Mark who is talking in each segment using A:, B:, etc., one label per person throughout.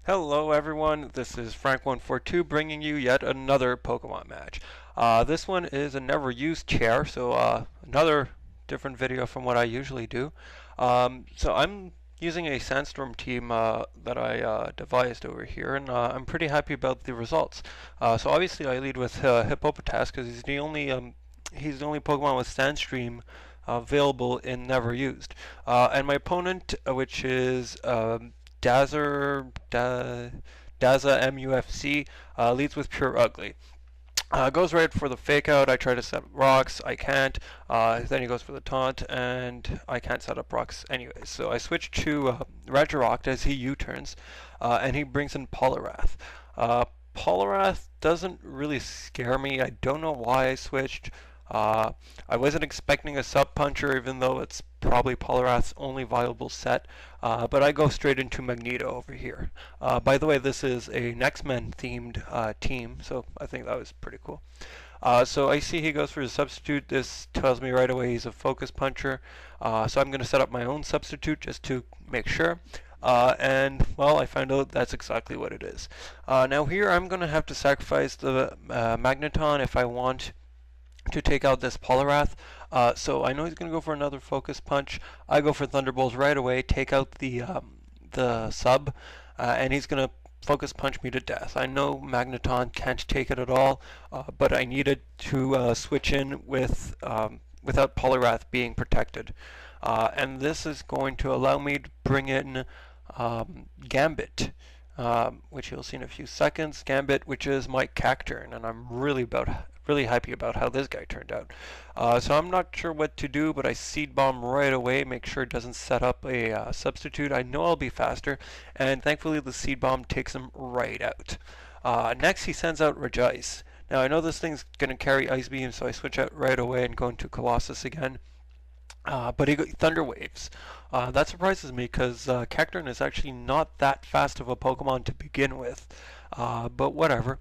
A: Hello everyone, this is Frank142 bringing you yet another Pokemon match. This one is a never used chair, so another different video from what I usually do. So I'm using a Sandstorm team that I devised over here, and I'm pretty happy about the results. So obviously I lead with Hippopotas because he's the only Pokemon with Sandstream available in never used. And my opponent, which is DazzaMUFC, leads with Pure Ugly. Goes right for the fake out. I try to set up rocks. I can't. Then he goes for the taunt, and I can't set up rocks anyway. So I switch to Regirock as he U-turns, and he brings in Poliwrath. Poliwrath doesn't really scare me. I don't know why I switched. I wasn't expecting a Sub Puncher, even though it's probably Poliwrath's only viable set. But I go straight into Magneto over here. By the way, this is a X-Men themed team, so I think that was pretty cool. So I see he goes for his substitute. This tells me right away he's a Focus Puncher. So I'm going to set up my own substitute just to make sure. And, well, I found out that's exactly what it is. Now here I'm going to have to sacrifice the Magneton if I want to take out this Poliwrath. So I know he's going to go for another Focus Punch. I go for Thunderbolt right away, take out the sub, and he's going to Focus Punch me to death. I know Magneton can't take it at all, but I needed to switch in with without Poliwrath being protected. And this is going to allow me to bring in Gambit, which you'll see in a few seconds. Gambit, which is my Cacturn, and I'm really happy about how this guy turned out. So I'm not sure what to do, but I Seed Bomb right away, make sure it doesn't set up a substitute. I know I'll be faster, and thankfully the Seed Bomb takes him right out. Next he sends out Regice. Now I know this thing's going to carry Ice Beam, so I switch out right away and go into Colossus again. But he Thunder Waves. That surprises me because Cacturn is actually not that fast of a Pokemon to begin with. But whatever.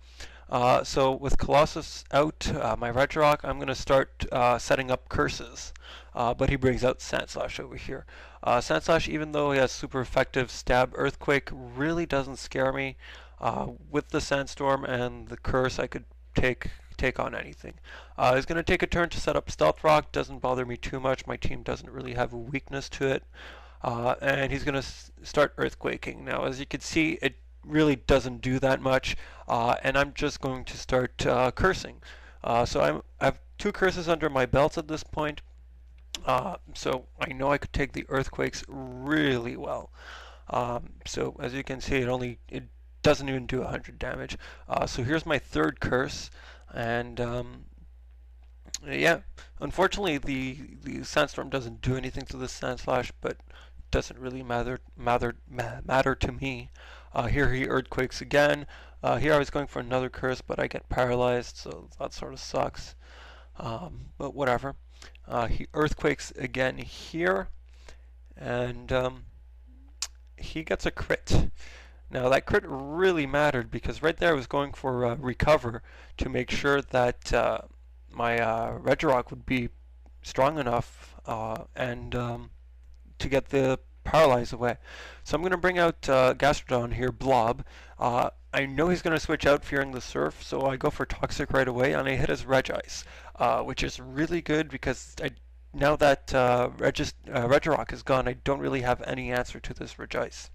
A: So with Colossus out, my Regirock, I'm going to start setting up curses. But he brings out Sandslash over here. Sandslash, even though he has super effective Stab Earthquake, really doesn't scare me. With the Sandstorm and the Curse, I could take on anything. He's going to take a turn to set up Stealth Rock. Doesn't bother me too much. My team doesn't really have a weakness to it. And he's going to start Earthquaking. Now, as you can see, it really doesn't do that much, and I'm just going to start cursing. So I have 2 curses under my belt at this point, so I know I could take the Earthquakes really well. So as you can see, it doesn't even do 100 damage. So here's my 3rd curse, and yeah, unfortunately the Sandstorm doesn't do anything to this Sandslash, but doesn't really matter to me. Here he Earthquakes again. Here I was going for another curse, but I get paralyzed, so that sort of sucks. But whatever. He Earthquakes again here, and he gets a crit. Now that crit really mattered because right there I was going for Recover to make sure that my Regirock would be strong enough and to get the Paralyze away. So I'm going to bring out Gastrodon here, Blob. I know he's going to switch out fearing the Surf, so I go for Toxic right away, and I hit his Regice, which is really good because now that Regirock is gone, I don't really have any answer to this Regice.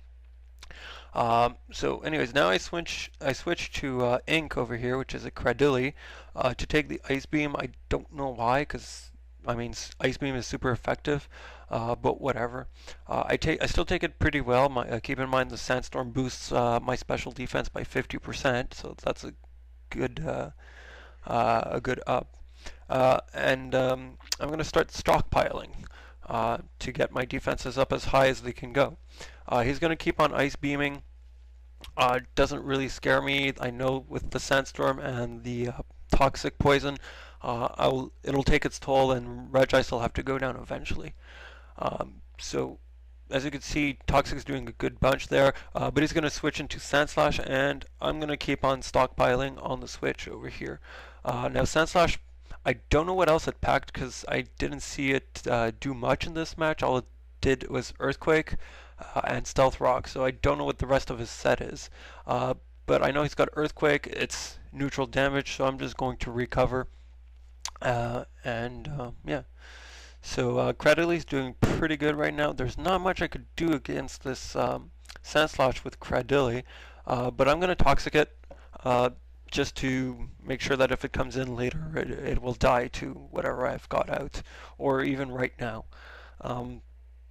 A: So anyways, now I switch to Ink over here, which is a Cradily, to take the Ice Beam. I don't know why, because I mean, Ice Beam is super effective, but whatever. I still take it pretty well. Keep in mind the Sandstorm boosts my special defense by 50%, so that's a good up. And I'm going to start stockpiling to get my defenses up as high as they can go. He's going to keep on Ice Beaming. Doesn't really scare me. I know with the Sandstorm and the Toxic Poison, it'll take its toll, and Regice will have to go down eventually. So, as you can see, Toxic's doing a good bunch there, but he's going to switch into Sandslash, and I'm going to keep on stockpiling on the switch over here. Now, Sandslash, I don't know what else it packed because I didn't see it do much in this match. All it did was Earthquake. and Stealth Rock, so I don't know what the rest of his set is. But I know he's got Earthquake, it's neutral damage, so I'm just going to recover. Yeah. So Cradley's doing pretty good right now. There's not much I could do against this Sandslash with Cradley, but I'm going to Toxic it just to make sure that if it comes in later, it will die to whatever I've got out, or even right now.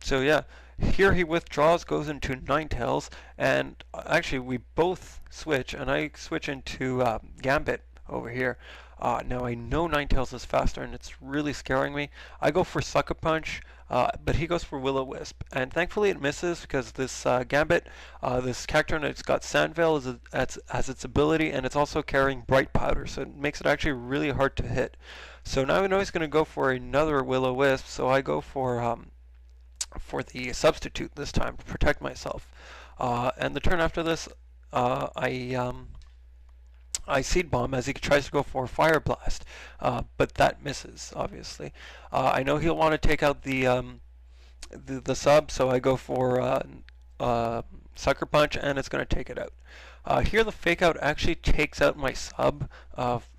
A: So yeah, here he withdraws, goes into Ninetales, and actually we both switch, and I switch into Gambit over here. Now I know Ninetales is faster, and it's really scaring me. I go for Sucker Punch, but he goes for Will-O-Wisp, and thankfully it misses because this Gambit, this character, it's got Sandveil as its ability, and it's also carrying Bright Powder, so it makes it actually really hard to hit. So now I know he's going to go for another Will-O-Wisp, so I go for the Substitute this time to protect myself. And the turn after this, I Seed Bomb as he tries to go for Fire Blast, but that misses, obviously. I know he'll want to take out the sub, so I go for Sucker Punch, and it's going to take it out. Here the Fake Out actually takes out my sub.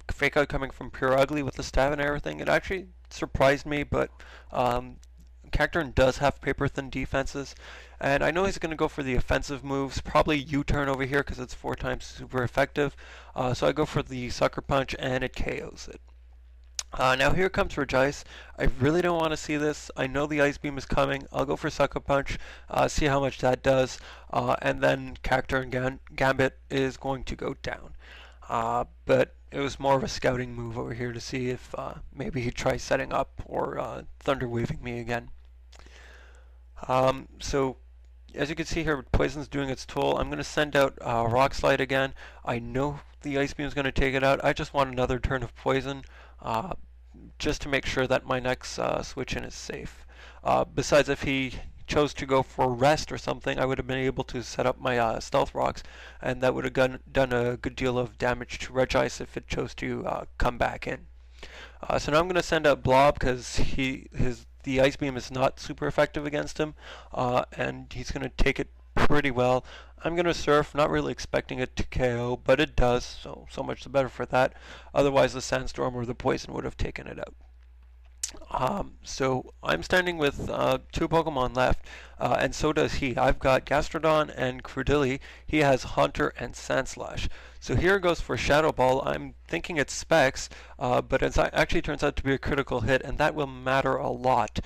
A: Fake Out coming from Pure Ugly with the stab and everything. It actually surprised me, but Cacturne does have paper thin defenses, and I know he's going to go for the offensive moves, probably U-turn over here because it's 4 times super effective. So I go for the Sucker Punch, and it KOs it. Now here comes Regice. I really don't want to see this. I know the Ice Beam is coming. I'll go for Sucker Punch, see how much that does, and then Cacturne Gambit is going to go down. But it was more of a scouting move over here to see if maybe he'd try setting up or Thunder Waving me again. So as you can see here, Poison's doing its toll. I'm going to send out Rock Slide again. I know the Ice Beam is going to take it out. I just want another turn of Poison just to make sure that my next switch in is safe. Besides, if he chose to go for Rest or something, I would have been able to set up my Stealth Rocks, and that would have done a good deal of damage to Regice if it chose to come back in. So now I'm going to send out Blob because the Ice Beam is not super effective against him, and he's going to take it pretty well. I'm going to Surf, not really expecting it to KO, but it does, so much the better for that. Otherwise the Sandstorm or the Poison would have taken it out. So I'm standing with 2 Pokemon left, and so does he. I've got Gastrodon and Cradily. He has Haunter and Sandslash. So here goes for Shadow Ball. I'm thinking it's Specs, but it actually turns out to be a critical hit, and that will matter a lot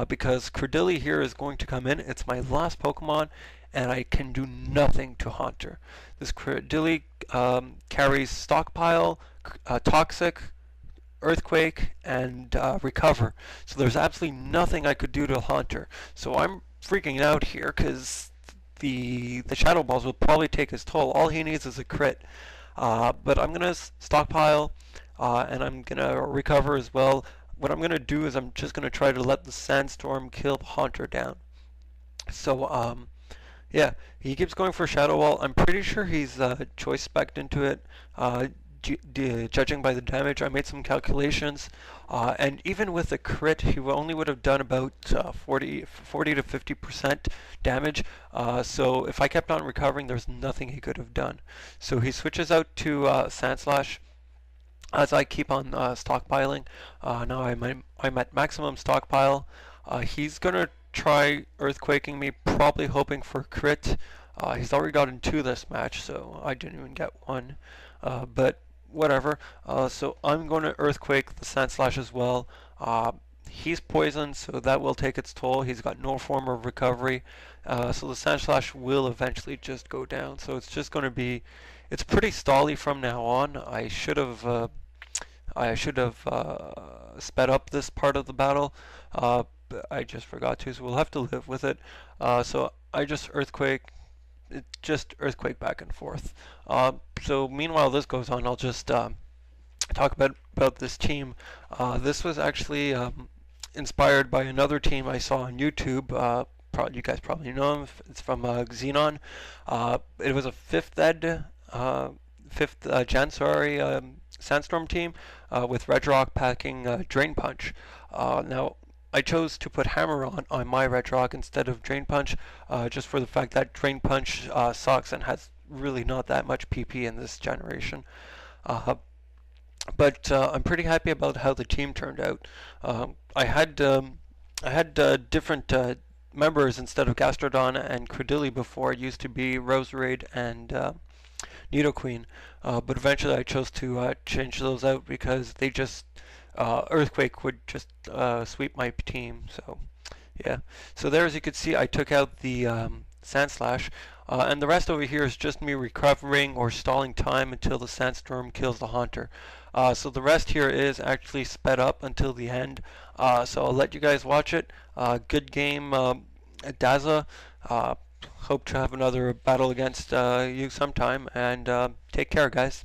A: because Cradily here is going to come in. It's my last Pokemon, and I can do nothing to Haunter. This Cradily carries Stockpile, Toxic, Earthquake, and Recover. So there's absolutely nothing I could do to Haunter. So I'm freaking out here because the Shadow Balls will probably take his toll. All he needs is a crit. But I'm going to Stockpile, and I'm going to Recover as well. What I'm going to do is I'm just going to try to let the Sandstorm kill Haunter down. So, yeah, he keeps going for Shadow Ball. I'm pretty sure he's choice spec'd into it. Judging by the damage, I made some calculations, and even with a crit, he only would have done about 40 to 50% damage. So if I kept on recovering, there's nothing he could have done. So he switches out to Sandslash as I keep on stockpiling. Now I'm at maximum stockpile. He's gonna try Earthquaking me, probably hoping for a crit. He's already gotten 2 this match, so I didn't even get 1. But whatever. So I'm going to Earthquake the Sandslash as well. He's poisoned, so that will take its toll. He's got no form of recovery. So the Sandslash will eventually just go down. So it's just going to be, it's pretty stally from now on. I should have sped up this part of the battle, but I just forgot to, so we'll have to live with it. So I just Earthquake. It just Earthquake back and forth. So meanwhile this goes on, I'll just talk about this team. This was actually inspired by another team I saw on YouTube. You guys probably know him. It's from Xenon. It was a 5th gen Sandstorm team with Red Rock packing Drain Punch. Now I chose to put Hammer on my Red Rock instead of Drain Punch, just for the fact that Drain Punch sucks and has really not that much PP in this generation. But I'm pretty happy about how the team turned out. I had different members instead of Gastrodon and Credilli before. It used to be Roserade and Nidoqueen, but eventually I chose to change those out because they just Earthquake would just sweep my team. So yeah. So there, as you can see, I took out the Sandslash, and the rest over here is just me recovering or stalling time until the Sandstorm kills the Haunter. So the rest here is actually sped up until the end. So I'll let you guys watch it. Good game, Dazza. Hope to have another battle against you sometime, and take care, guys.